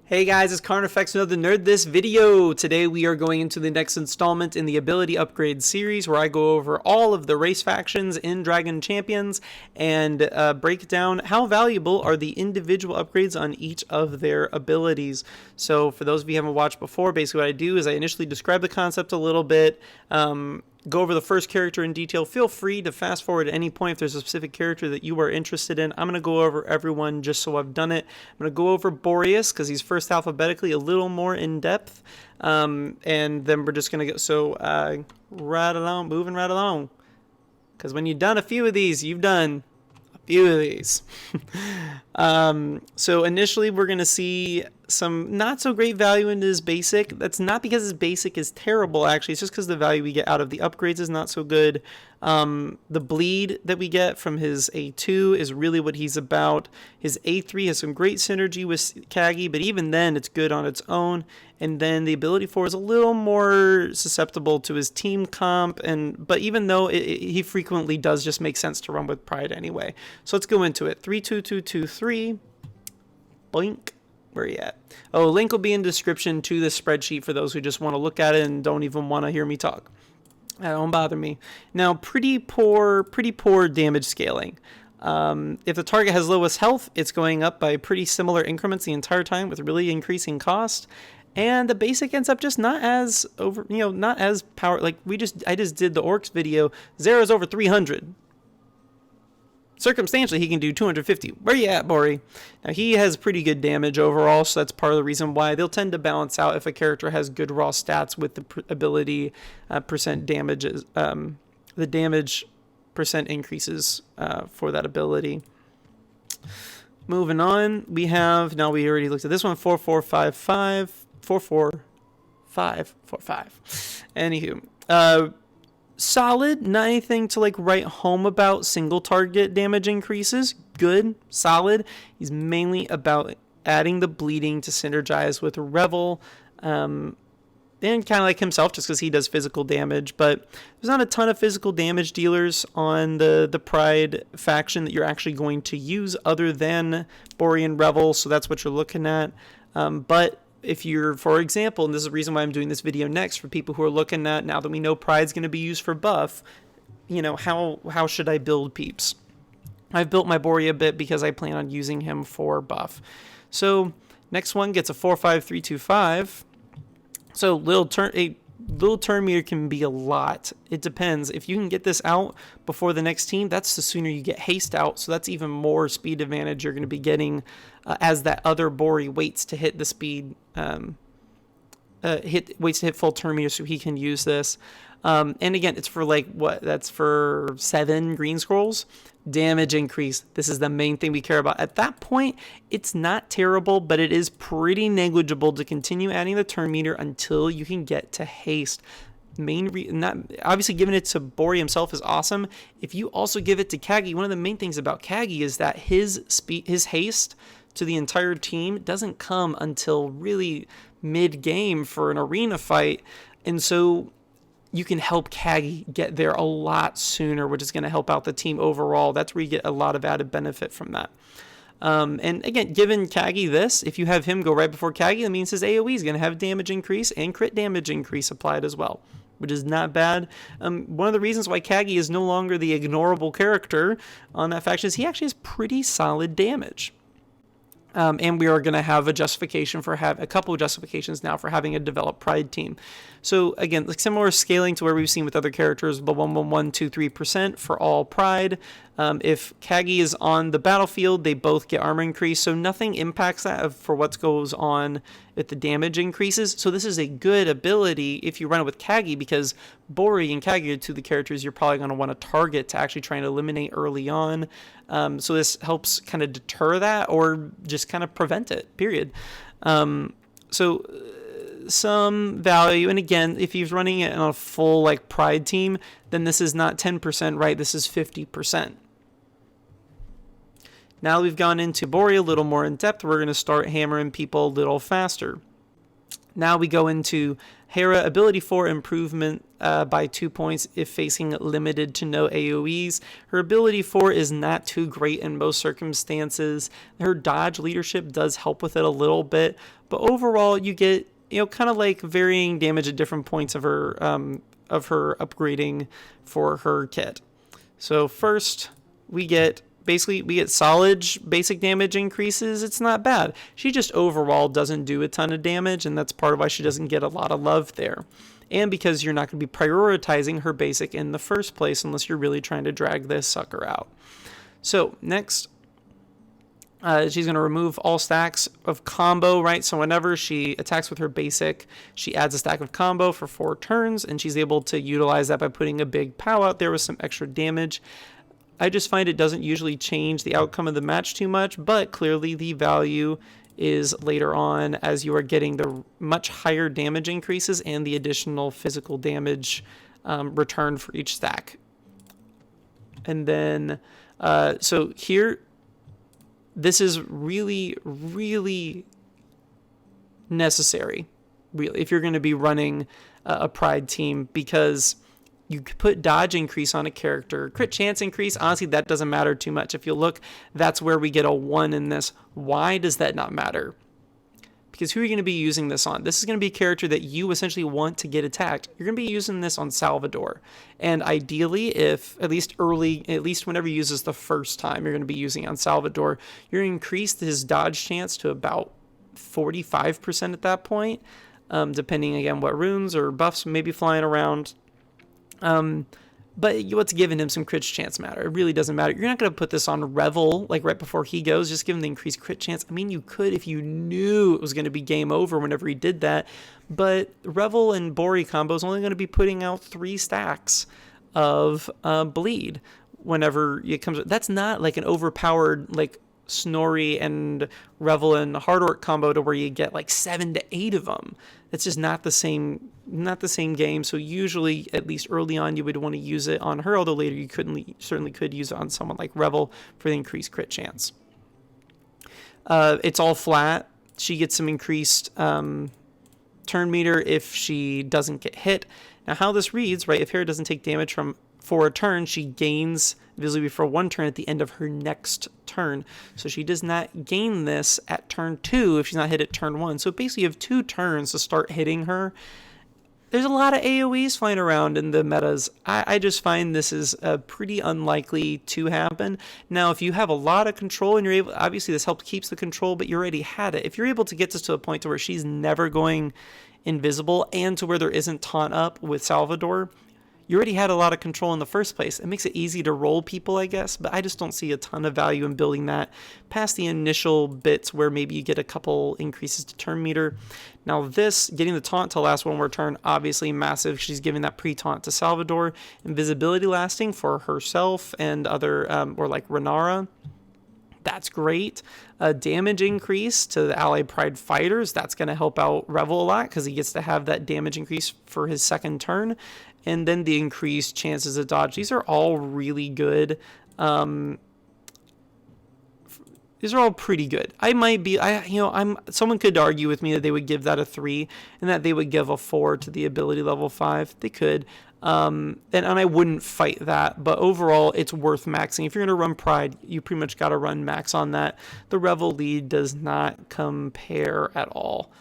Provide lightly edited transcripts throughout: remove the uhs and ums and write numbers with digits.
Hey guys, it's Carnifex, another Nerd This video. Today we are going into the next installment in the Ability Upgrade series where I go over all of the race factions in Dragon Champions and break down how valuable are the individual upgrades on each of their abilities. So for those of you who haven't watched before, basically what I do is I initially describe the concept a little bit, go over the first character in detail. Feel free to fast forward at any point if there's a specific character that you are interested in. I'm going to go over everyone just so I've done it. I'm going to go over Boreas because he's first alphabetically, a little more in depth. And then we're just going to go, right along, moving right along. Because when you've done a few of these, you've done a few of these. So initially we're going to see some not so great value in his basic. That's not because his basic is terrible, actually. It's just because the value we get out of the upgrades is not so good. The bleed that we get from his A2 is really what he's about. His A3 has some great synergy with Kagi, but even then it's good on its own. And then the ability 4 is a little more susceptible to his team comp, but even though he frequently does just make sense to run with Pride anyway. So let's go into it. 3, 2, 2, 2, 3. Boink. Where are you at? Oh, link will be in the description to the spreadsheet for those who just want to look at it and don't even want to hear me talk. That don't bother me. Now, pretty poor damage scaling. If the target has lowest health, it's going up by pretty similar increments the entire time with really increasing cost. And the basic ends up just not as not as power. Like I just did the Orcs video. Zera's over 300. Circumstantially, he can do 250. Where you at, Bori? Now, he has pretty good damage overall, so that's part of the reason why they'll tend to balance out if a character has good raw stats with the ability percent damages. The damage percent increases for that ability. Moving on, we already looked at this one, 4455, 44545. Anywho, solid, not anything to write home about. Single target damage increases, good, solid. He's mainly about adding the bleeding to synergize with Revel, and kind of like himself just because he does physical damage, but there's not a ton of physical damage dealers on the Pride faction that you're actually going to use other than Borean Revel, so that's what you're looking at. But if you're, for example, and this is the reason why I'm doing this video next, for people who are looking at, now that we know Pride's going to be used for buff, how should I build peeps? I've built my Borea a bit because I plan on using him for buff. So next one gets a 45325. So little turn meter can be a lot. It depends. If you can get this out before the next team, that's the sooner you get haste out. So that's even more speed advantage you're going to be getting as that other Bori waits to hit the speed, waits to hit full turn meter so he can use this. And again, it's for that's for 7 green scrolls. Damage increase. This is the main thing we care about. At that point, it's not terrible, but it is pretty negligible to continue adding the turn meter until you can get to haste. Obviously giving it to Bori himself is awesome. If you also give it to Kagi, one of the main things about Kagi is that his haste to the entire team doesn't come until really mid-game for an arena fight, and so you can help Kagi get there a lot sooner, which is going to help out the team overall. That's where you get a lot of added benefit from that. And again, given Kagi this, if you have him go right before Kagi, that means his AoE is going to have damage increase and crit damage increase applied as well, which is not bad. One of the reasons why Kagi is no longer the ignorable character on that faction is he actually has pretty solid damage. And we are going to have a justification for a couple of justifications now for having a developed Pride team. So again, similar scaling to where we've seen with other characters, the 11123% for all Pride. If Kagi is on the battlefield, they both get armor increase, so nothing impacts that for what goes on if the damage increases. So this is a good ability if you run it with Kagi, because Bori and Kagi are two of the characters you're probably going to want to target to actually try and eliminate early on. So this helps kind of deter that or just kind of prevent it, period. Some value, and again, if he's running it on a full Pride team, then this is not 10%, right? This is 50%. Now we've gone into Bori a little more in depth, we're going to start hammering people a little faster. Now we go into Hera, ability 4 improvement by 2 points if facing limited to no AoEs. Her ability 4 is not too great in most circumstances. Her dodge leadership does help with it a little bit, but overall you get, kind of like varying damage at different points of her upgrading for her kit. So first we get solid basic damage increases. It's not bad. She just overall doesn't do a ton of damage, and that's part of why she doesn't get a lot of love there. And because you're not going to be prioritizing her basic in the first place unless you're really trying to drag this sucker out. So next, she's going to remove all stacks of combo, right? So whenever she attacks with her basic, she adds a stack of combo for 4 turns, and she's able to utilize that by putting a big POW out there with some extra damage. I just find it doesn't usually change the outcome of the match too much, but clearly the value is later on as you are getting the much higher damage increases and the additional physical damage return for each stack. And then, so here, this is really, really necessary, really, if you're going to be running a Pride team, because you could put dodge increase on a character. Crit chance increase, honestly, that doesn't matter too much. If you look, that's where we get a 1 in this. Why does that not matter? Because who are you going to be using this on? This is going to be a character that you essentially want to get attacked. You're going to be using this on Salvador. And ideally, if at least whenever he uses the first time, you're going to be using on Salvador, you're going to increase his dodge chance to about 45% at that point, depending, again, what runes or buffs may be flying around. But what's giving him some crit chance matter? It really doesn't matter. You're not going to put this on Revel, like right before he goes, just give him the increased crit chance. I mean, you could if you knew it was going to be game over whenever he did that. But Revel and Bori combo is only going to be putting out 3 stacks of bleed whenever it comes. That's not like an overpowered, like, Snorri and Revel and Hard Orc combo to where you get like 7 to 8 of them. It's just not the same game. So usually, at least early on, you would want to use it on her, although later you certainly could use it on someone like Revel for the increased crit chance. It's all flat. She gets some increased turn meter if she doesn't get hit. Now, how this reads, right? If Hera doesn't take damage for a turn, she gains visibility for 1 turn at the end of her next turn. So she does not gain this at turn 2 if she's not hit at turn 1. So basically you have 2 turns to start hitting her. There's a lot of AoEs flying around in the metas. I just find this is pretty unlikely to happen. Now, if you have a lot of control and you're able, obviously this keeps the control, but you already had it. If you're able to get this to a point to where she's never going invisible and to where there isn't taunt up with Salvador, you already had a lot of control in the first place. It makes it easy to roll people, I guess, but I just don't see a ton of value in building that past the initial bits where maybe you get a couple increases to turn meter. Now this, getting the taunt to last 1 more turn, obviously massive. She's giving that pre-taunt to Salvador. Invisibility lasting for herself and other, or like Inara. That's great. A damage increase to the allied Pride fighters. That's going to help out Revel a lot because he gets to have that damage increase for his second turn. And then the increased chances of dodge. These are all really good. These are all pretty good. Someone could argue with me that they would give that a 3 and that they would give a 4 to the ability level 5. They could. And I wouldn't fight that, but overall it's worth maxing. If you're going to run Pride, you pretty much got to run max on that. The Revel lead does not compare at all.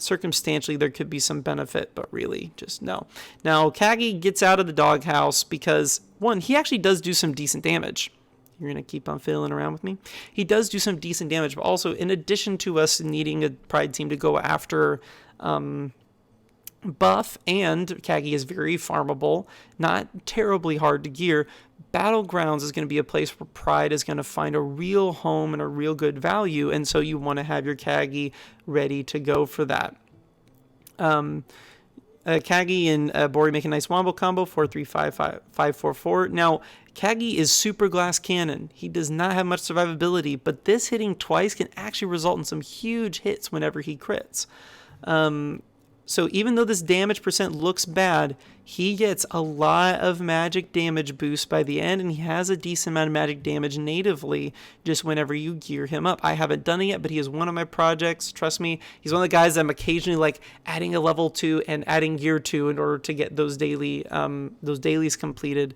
Circumstantially, there could be some benefit, but really, just no. Now, Kagi gets out of the doghouse because, 1, he actually does do some decent damage. You're going to keep on fiddling around with me? He does do some decent damage, but also, in addition to us needing a Pride team to go after buff, and Kagi is very farmable, not terribly hard to gear, Battlegrounds is going to be a place where Pride is going to find a real home and a real good value, and so you want to have your Kagi ready to go for that. Kagi and Bori make a nice wombo combo, 4-3-5-5-4-4. Now, Kagi is super glass cannon. He does not have much survivability, but this hitting twice can actually result in some huge hits whenever he crits. So even though this damage percent looks bad, he gets a lot of magic damage boost by the end, and he has a decent amount of magic damage natively just whenever you gear him up. I haven't done it yet, but he is one of my projects. Trust me, he's one of the guys that I'm occasionally like adding a level to and adding gear to in order to get those dailies completed.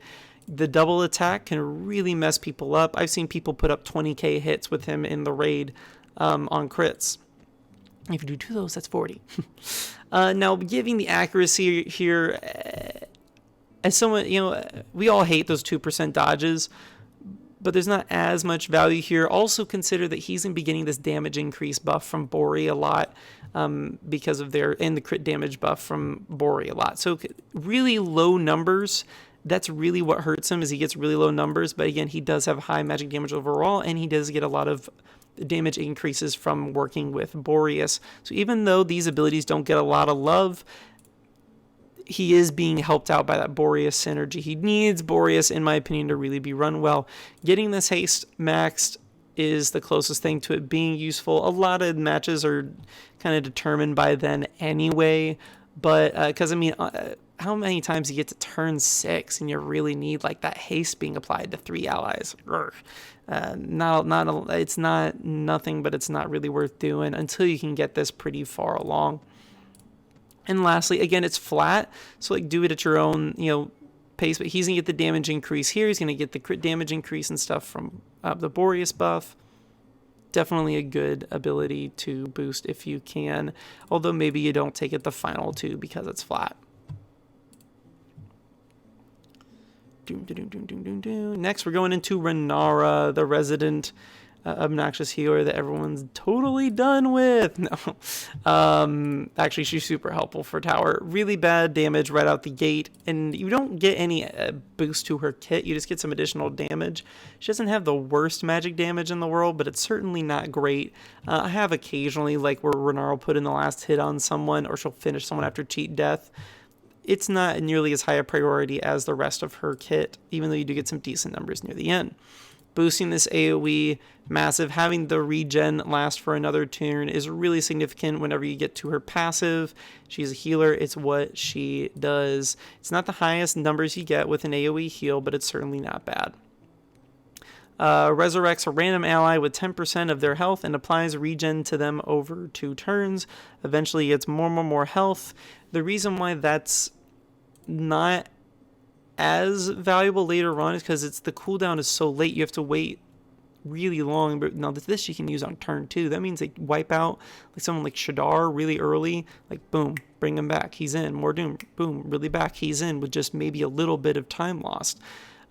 The double attack can really mess people up. I've seen people put up 20k hits with him in the raid on crits. If you do 2 of those, that's 40. Now, giving the accuracy here, as someone, we all hate those 2% dodges, but there's not as much value here. Also consider that he's going to be getting this damage increase buff from Bori a lot because of and the crit damage buff from Bori a lot. So really low numbers, that's really what hurts him, is he gets really low numbers. But again, he does have high magic damage overall, and he does get a lot of damage increases from working with Boreas. So even though these abilities don't get a lot of love, he is being helped out by that Boreas synergy. He needs Boreas, in my opinion, to really be run well. Getting this haste maxed is the closest thing to it being useful. A lot of matches are kind of determined by then anyway, but because how many times you get to turn 6 and you really need like that haste being applied to 3 allies? It's not nothing, but it's not really worth doing until you can get this pretty far along. And lastly, again, it's flat, so like do it at your own pace. But he's gonna get the damage increase here. He's gonna get the crit damage increase and stuff from the Boreas buff. Definitely a good ability to boost if you can, although maybe you don't take it the final 2 because it's flat. Next, we're going into Inara, the resident obnoxious healer that everyone's totally done with. No, actually, she's super helpful for tower. Really bad damage right out the gate, and you don't get any boost to her kit. You just get some additional damage. She doesn't have the worst magic damage in the world, but it's certainly not great. I have occasionally, like where Inara will put in the last hit on someone, or she'll finish someone after cheat death. It's not nearly as high a priority as the rest of her kit, even though you do get some decent numbers near the end. Boosting this AoE, massive. Having the regen last for another turn is really significant whenever you get to her passive. She's a healer. It's what she does. It's not the highest numbers you get with an AoE heal, but it's certainly not bad. Resurrects a random ally with 10% of their health and applies regen to them over 2 turns. Eventually gets more health. The reason why that's not as valuable later on is because the cooldown is so late. You have to wait really long. But now this you can use on turn 2. That means they wipe out like someone like Shadar really early. Like boom, bring him back. He's in. More doom. Boom, really back. He's in with just maybe a little bit of time lost.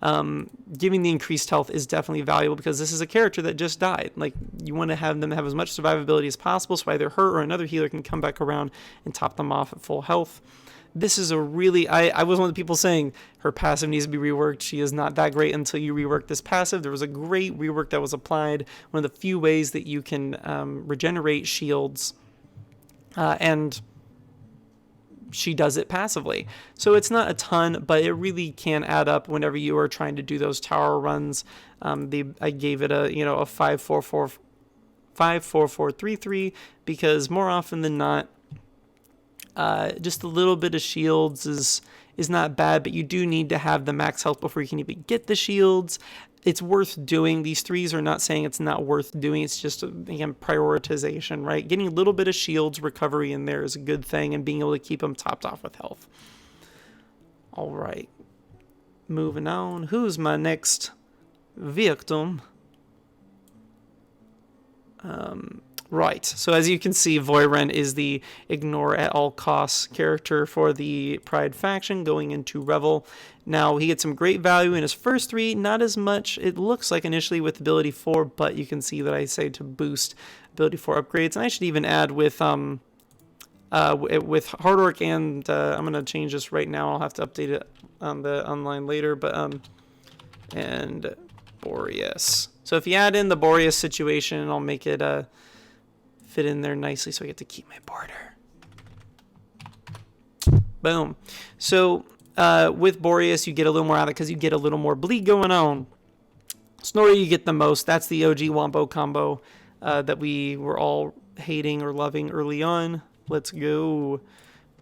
Giving the increased health is definitely valuable because this is a character that just died. Like you want to have them have as much survivability as possible, so either her or another healer can come back around and top them off at full health. This is a really, I was one of the people saying her passive needs to be reworked. She is not that great until you rework this passive. There was a great rework that was applied. One of the few ways that you can regenerate shields, and she does it passively. So it's not a ton, but it really can add up whenever you are trying to do those tower runs. I gave it a 5-4-4-3-3 because more often than not, just a little bit of shields is not bad, but you do need to have the max health before you can even get the shields. It's worth doing. These 3s are not saying it's not worth doing. It's just, again, prioritization, right? Getting a little bit of shields recovery in there is a good thing, and being able to keep them topped off with health. All right. Moving on. Who's my next victim? Right, so as you can see, Voiren is the ignore at all costs character for the Pride faction going into Revel. Now, he gets some great value in his first 3, not as much, it looks like initially with ability 4, but you can see that I say to boost ability 4 upgrades. And I should even add with Hard Orc and, I'm going to change this right now, I'll have to update it on the online later, but, and Boreas. So if you add in the Boreas situation, I'll make it, fit in there nicely so I get to keep my border. Boom. So with Boreas, you get a little more out of it because you get a little more bleed going on. Snorri, you get the most. That's the OG Wombo combo that we were all hating or loving early on. Let's go.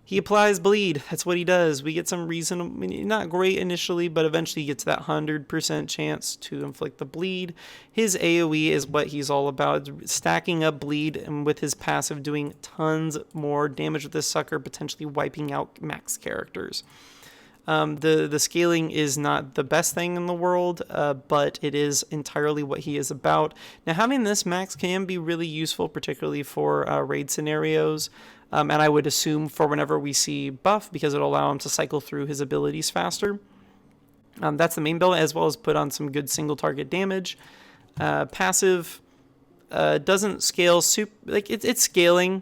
He applies bleed. That's what he does. We get some reasonable, not great initially, but eventually he gets that 100% chance to inflict the bleed. His AoE is what he's all about. It's stacking up bleed, and with his passive doing tons more damage with this sucker, potentially wiping out max characters. The scaling is not the best thing in the world, but it is entirely what he is about. Now, having this max can be really useful, particularly for raid scenarios. And I would assume for whenever we see buff, because it'll allow him to cycle through his abilities faster. That's the main build, as well as put on some good single target damage. Passive doesn't scale it's scaling.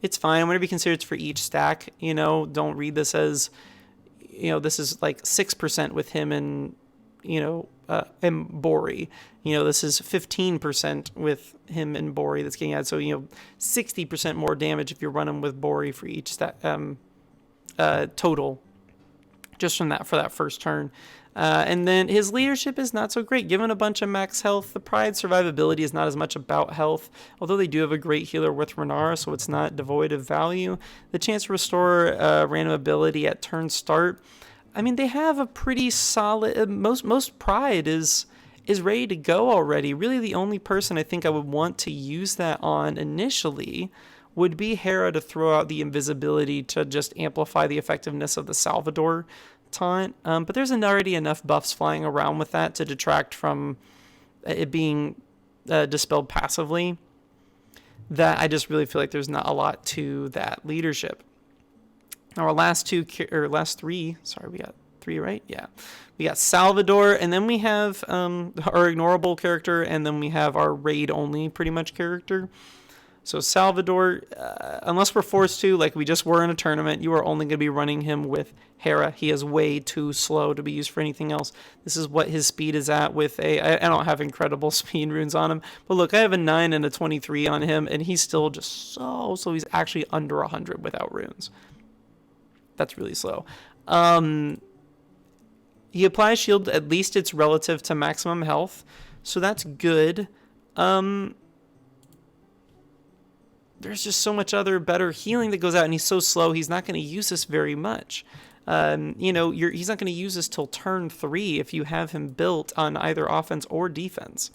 It's fine. Whenever you consider it's for each stack, don't read this as, this is like 6% with him and, and Bori. This is 15% with him and Bori that's getting added. So, 60% more damage if you're running with Bori for each total, just for that first turn. And then his leadership is not so great. Given a bunch of max health, the Pride survivability is not as much about health, although they do have a great healer with Inara, so it's not devoid of value. The chance to restore random ability at turn start, they have a pretty solid, most Pride is ready to go already. Really, the only person I think I would want to use that on initially would be Hera, to throw out the invisibility to just amplify the effectiveness of the Salvador taunt. But there's already enough buffs flying around with that to detract from it being dispelled passively, that I just really feel like there's not a lot to that leadership. Our last three, we got three, right? Yeah. We got Salvador, and then we have our ignorable character, and then we have our raid-only pretty much character. So Salvador, unless we're forced to, like we just were in a tournament, you are only going to be running him with Hera. He is way too slow to be used for anything else. This is what his speed is at with I don't have incredible speed runes on him, but look, I have a 9 and a 23 on him, and he's still just so slow. He's actually under 100 without runes. That's really slow. He applies shield, at least it's relative to maximum health, so that's good. There's just so much other better healing that goes out, and he's so slow, he's not going to use this very much. He's not going to use this till turn 3 if you have him built on either offense or defense.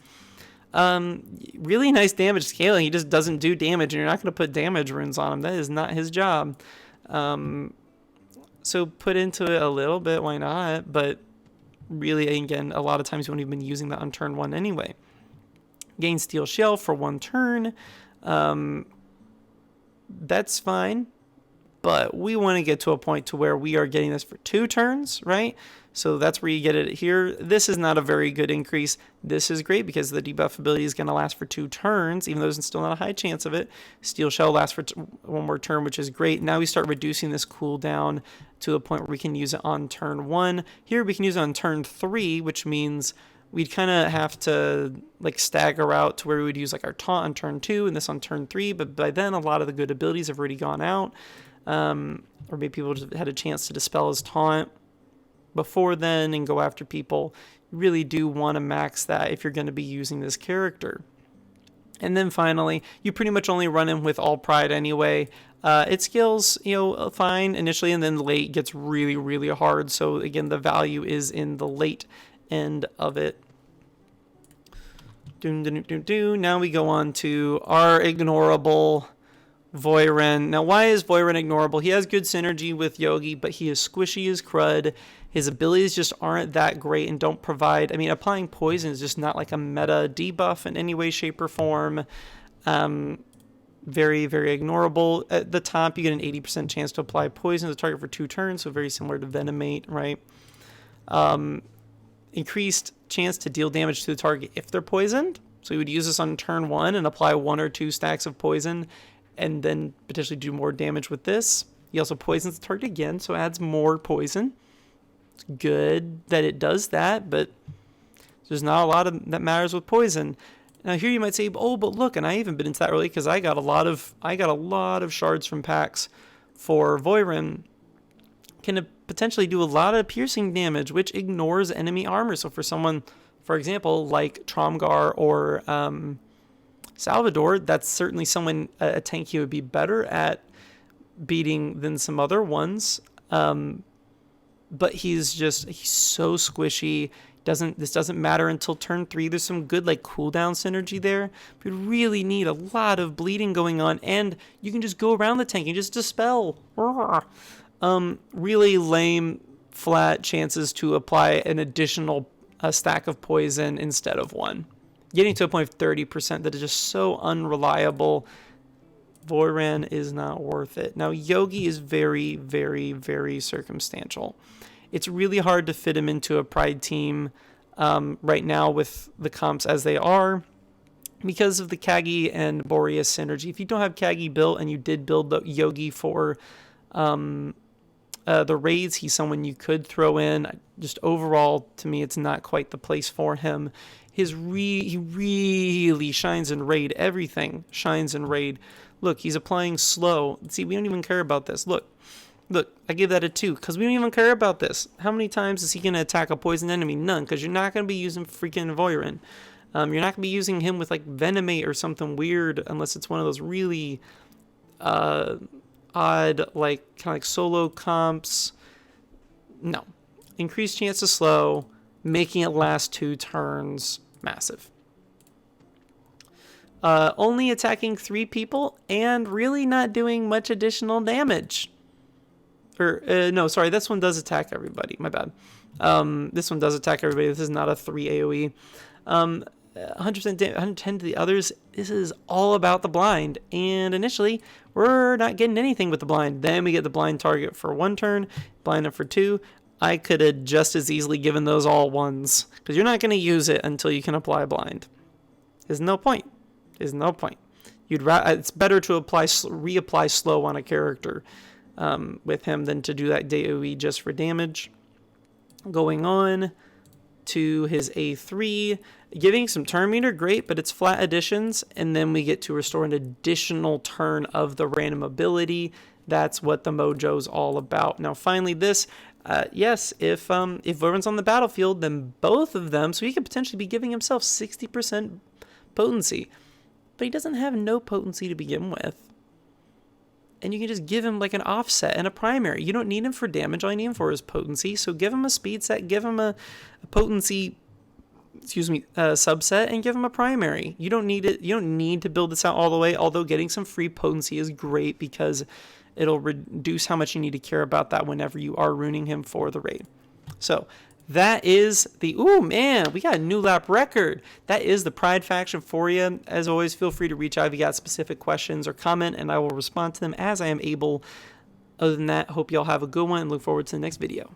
Really nice damage scaling. He just doesn't do damage, and you're not going to put damage runes on him. That is not his job. So put into it a little bit, why not? But really, again, a lot of times you won't even be using that on turn 1 anyway. Gain Steel Shell for 1 turn. That's fine, but we want to get to a point to where we are getting this for 2 turns, right? So that's where you get it here. This is not a very good increase. This is great because the debuff ability is going to last for 2 turns, even though there's still not a high chance of it. Steel Shell lasts for 1 more turn, which is great. Now we start reducing this cooldown to the point where we can use it on turn 1. Here we can use it on turn 3, which means we'd kind of have to like stagger out to where we would use like our taunt on turn 2 and this on turn 3. But by then, a lot of the good abilities have already gone out. Or maybe people just had a chance to dispel his taunt before then and go after people. You really do want to max that if you're going to be using this character. And then finally, you pretty much only run him with all Pride anyway. It scales, fine initially, and then late gets really, really hard. So again, the value is in the late end of it. Now we go on to our ignorable Voiren. Now, why is Voiren ignorable? He has good synergy with Yogi, but he is squishy as crud. His abilities just aren't that great and don't provide... applying poison is just not like a meta debuff in any way, shape, or form. Very, very ignorable. At the top, you get an 80% chance to apply poison to the target for 2 turns, so very similar to Venomate, right? Increased chance to deal damage to the target if they're poisoned. So you would use this on turn 1 and apply 1 or 2 stacks of poison, and then potentially do more damage with this. He also poisons the target again, so adds more poison. It's good that it does that, but there's not a lot that matters with poison. Now here you might say, oh, but look, and I haven't been into that early because I got a lot of shards from packs for Voiren. Can potentially do a lot of piercing damage, which ignores enemy armor. So for someone, for example, like Tromgar or Salvador, that's certainly someone, a tank he would be better at beating than some other ones. But he's so squishy. This doesn't matter until turn 3. There's some good like cooldown synergy there. We really need a lot of bleeding going on, and you can just go around the tank and just dispel. Really lame, flat chances to apply an additional stack of poison instead of one. Getting to a point of 30% that is just so unreliable. Voran is not worth it. Now, Yogi is very, very, very circumstantial. It's really hard to fit him into a Pride team right now with the comps as they are because of the Kagi and Boreas synergy. If you don't have Kagi built and you did build the Yogi for the raids, he's someone you could throw in. Just overall, to me, it's not quite the place for him. He really shines in raid. Everything shines in raid. Look, he's applying slow. See, we don't even care about this. Look, I give that a 2 because we don't even care about this. How many times is he going to attack a poison enemy? None, because you're not going to be using freaking Voran. You're not going to be using him with like Venomate or something weird unless it's one of those really odd, like kind of like solo comps. No. Increased chance to slow, making it last 2 turns, massive. Only attacking 3 people and really not doing much additional damage. No, sorry, this one does attack everybody. My bad. This one does attack everybody. This is not a 3 AoE. 100% 110 to the others. This is all about the blind. And initially, we're not getting anything with the blind. Then we get the blind target for 1 turn, blind up for 2. I could have just as easily given those all 1s because you're not going to use it until you can apply blind. There's no point. It's better to reapply slow on a character with him than to do that AoE just for damage. Going on to his A3, giving some turn meter, great, but it's flat additions, and then we get to restore an additional turn of the random ability. That's what the mojo's all about. Now, finally, this, yes, if Voran's on the battlefield, then both of them, so he could potentially be giving himself 60% potency, but he doesn't have no potency to begin with. And you can just give him like an offset and a primary. You don't need him for damage. All you need him for is potency. So give him a speed set, give him a potency, subset, and give him a primary. You don't need it. You don't need to build this out all the way. Although getting some free potency is great because it'll reduce how much you need to care about that whenever you are ruining him for the raid. So that is the, ooh man, we got a new lap record. That is the Pride faction for you. As always, feel free to reach out if you got specific questions or comment, and I will respond to them as I am able. Other than that, hope y'all have a good one and look forward to the next video.